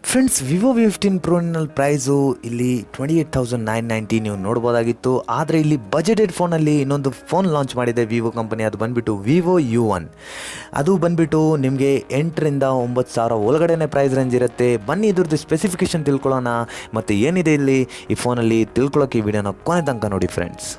Friends, Vivo V15 ಪ್ರೋನಲ್ಲಿ price ಇಲ್ಲಿ 28,990 ನೀವು ನೋಡ್ಬೋದಾಗಿತ್ತು. ಆದರೆ ಇಲ್ಲಿ ಬಜೆಟೆಡ್ ಫೋನಲ್ಲಿ ಇನ್ನೊಂದು ಫೋನ್ ಲಾಂಚ್ ಮಾಡಿದೆ ವಿವೋ ಕಂಪನಿ. ಅದು ಬಂದುಬಿಟ್ಟು ವಿವೋ U1. ಅದು ಬಂದುಬಿಟ್ಟು ನಿಮಗೆ 8,000 to 9,000 ಒಳಗಡೆನೇ ಪ್ರೈಸ್ ರೇಂಜ್ ಇರುತ್ತೆ. ಬನ್ನಿ ಇದ್ರದ್ದು ಸ್ಪೆಸಿಫಿಕೇಷನ್ ತಿಳ್ಕೊಳ್ಳೋಣ, ಮತ್ತು ಏನಿದೆ ಇಲ್ಲಿ ಈ ಫೋನಲ್ಲಿ ತಿಳ್ಕೊಳ್ಳೋಕೆ ಈ ವಿಡಿಯೋನ ಕೊನೆ ತನಕ ನೋಡಿ ಫ್ರೆಂಡ್ಸ್.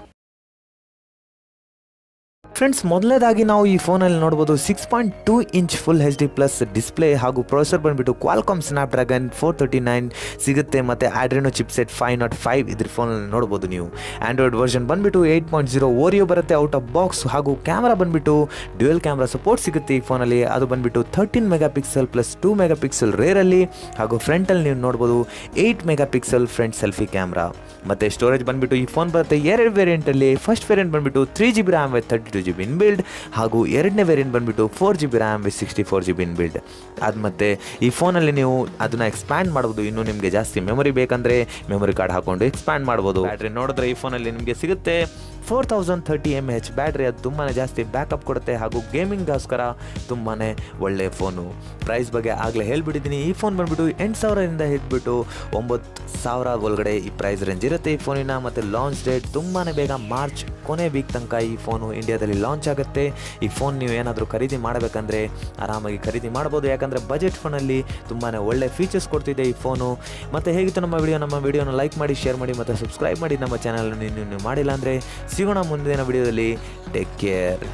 ಮೊದಲನೇದಾಗಿ ನಾವು ಈ ಫೋನಲ್ಲಿ ನೋಡ್ಬೋದು 6.2 inch full HD plus display ಹಾಗೂ ಪ್ರೊಸೆಸರ್ ಬಂದುಬಿಟ್ಟು Qualcomm Snapdragon 439 ಸಿಗುತ್ತೆ, ಮತ್ತು ಆಡ್ರಿನೋ ಚಿಪ್ಸೆಟ್ 505 ಇದ್ರ ಫೋನಲ್ಲಿ ನೋಡ್ಬೋದು ನೀವು. ಆಂಡ್ರಾಯ್ಡ್ ವರ್ಷನ್ ಬಂದುಬಿಟ್ಟು 8.0 ಓರಿಯೋ ಬರುತ್ತೆ ಔಟ್ ಆಫ್ ಬಾಕ್ಸ್. ಹಾಗೂ ಕ್ಯಾಮ್ರಾ ಬಂದುಬಿಟ್ಟು ಡ್ಯುಯಲ್ ಕ್ಯಾಮ್ರಾ ಸಪೋರ್ಟ್ ಸಿಗುತ್ತೆ ಈ ಫೋನಲ್ಲಿ. ಅದು ಬಂದುಬಿಟ್ಟು 13 ಮೆಗಾಪಿಕ್ಸೆಲ್ ಪ್ಲಸ್ 2 ಮೆಗಾಪಿಕ್ಸೆಲ್ ರೇರಲ್ಲಿ. ಹಾಗೂ ಫ್ರಂಟಲ್ಲಿ ನೀವು ನೋಡ್ಬೋದು 8 ಮೆಗಾಪಿಕ್ಸೆಲ್ ಫ್ರಂಟ್ ಸೆಲ್ಫಿ ಕ್ಯಾಮ್ರಾ. ಮತ್ತು ಸ್ಟೋರೇಜ್ ಬಂದುಬಿಟ್ಟು ಈ ಫೋನ್ ಬರುತ್ತೆ ಎರಡು ವೇರಿಯಂಟಲ್ಲಿ. ಫಸ್ಟ್ ವೇರಿಯಂಟ್ ಬಂದುಬಿಟ್ಟು 3GB RAM with 32GB inbuilt, ಹಾಗೂ ಎರಡನೇ ವೇರಿಯಂಟ್ ಬಂದುಬಿಟ್ಟು 4GB RAM with 64GB inbuilt. ಅದು ಮತ್ತು ಈ ಫೋನಲ್ಲಿ ನೀವು ಅದನ್ನು ಎಕ್ಸ್ಪ್ಯಾಂಡ್ ಮಾಡ್ಬೋದು. ಇನ್ನೂ ನಿಮಗೆ ಜಾಸ್ತಿ ಮೆಮೊರಿ ಬೇಕಂದರೆ ಮೆಮೊರಿ ಕಾರ್ಡ್ ಹಾಕ್ಕೊಂಡು ಎಕ್ಸ್ಪ್ಯಾಂಡ್ ಮಾಡ್ಬೋದು. ಬ್ಯಾಟ್ರಿ ನೋಡಿದ್ರೆ ಈ ಫೋನಲ್ಲಿ ನಿಮಗೆ ಸಿಗುತ್ತೆ 4030 mAh ಬ್ಯಾಟ್ರಿ. ಅದು ತುಂಬಾ ಜಾಸ್ತಿ ಬ್ಯಾಕಪ್ ಕೊಡುತ್ತೆ, ಹಾಗೂ ಗೇಮಿಂಗ್ಗೋಸ್ಕರ ತುಂಬಾ ಒಳ್ಳೆಯ ಫೋನು. ಪ್ರೈಸ್ ಬಗ್ಗೆ ಆಗಲೇ ಹೇಳ್ಬಿಟ್ಟಿದ್ದೀನಿ. ಈ ಫೋನ್ ಬಂದುಬಿಟ್ಟು 8,000ದಿಂದ ಹಿಡಿದ್ಬಿಟ್ಟು 9,000 ಒಳಗಡೆ ಈ ಪ್ರೈಸ್ ರೇಂಜ್ ಇರುತ್ತೆ ಈ ಫೋನಿನ. ಮತ್ತು ಲಾಂಚ್ ಡೇಟ್ ತುಂಬಾ ಬೇಗ ಮಾರ್ಚ್ ಕೊನೆ ವೀಕ್ ತನಕ ಈ ಫೋನು ಇಂಡಿಯಾದಲ್ಲಿ ಲಾಂಚ್ ಆಗುತ್ತೆ. ಈ ಫೋನ್ ನೀವು ಏನಾದರೂ ಖರೀದಿ ಮಾಡಬೇಕಂದ್ರೆ ಆರಾಮಾಗಿ ಖರೀದಿ ಮಾಡ್ಬೋದು, ಯಾಕಂದರೆ ಬಜೆಟ್ ಫೋನಲ್ಲಿ ತುಂಬಾ ಒಳ್ಳೆ ಫೀಚರ್ಸ್ ಕೊಡ್ತಿದೆ ಈ ಫೋನು. ಮತ್ತು ಹೇಗಿತ್ತು ನಮ್ಮ ವಿಡಿಯೋನ ಲೈಕ್ ಮಾಡಿ, ಶೇರ್ ಮಾಡಿ, ಮತ್ತು ಸಬ್ಸ್ಕ್ರೈಬ್ ಮಾಡಿ ನಮ್ಮ ಚಾನಲ್. ನೀವು ಮಾಡಿಲ್ಲ ಅಂದರೆ ಸಿಗೋಣ ಮುಂದಿನ ವಿಡಿಯೋದಲ್ಲಿ. Take care.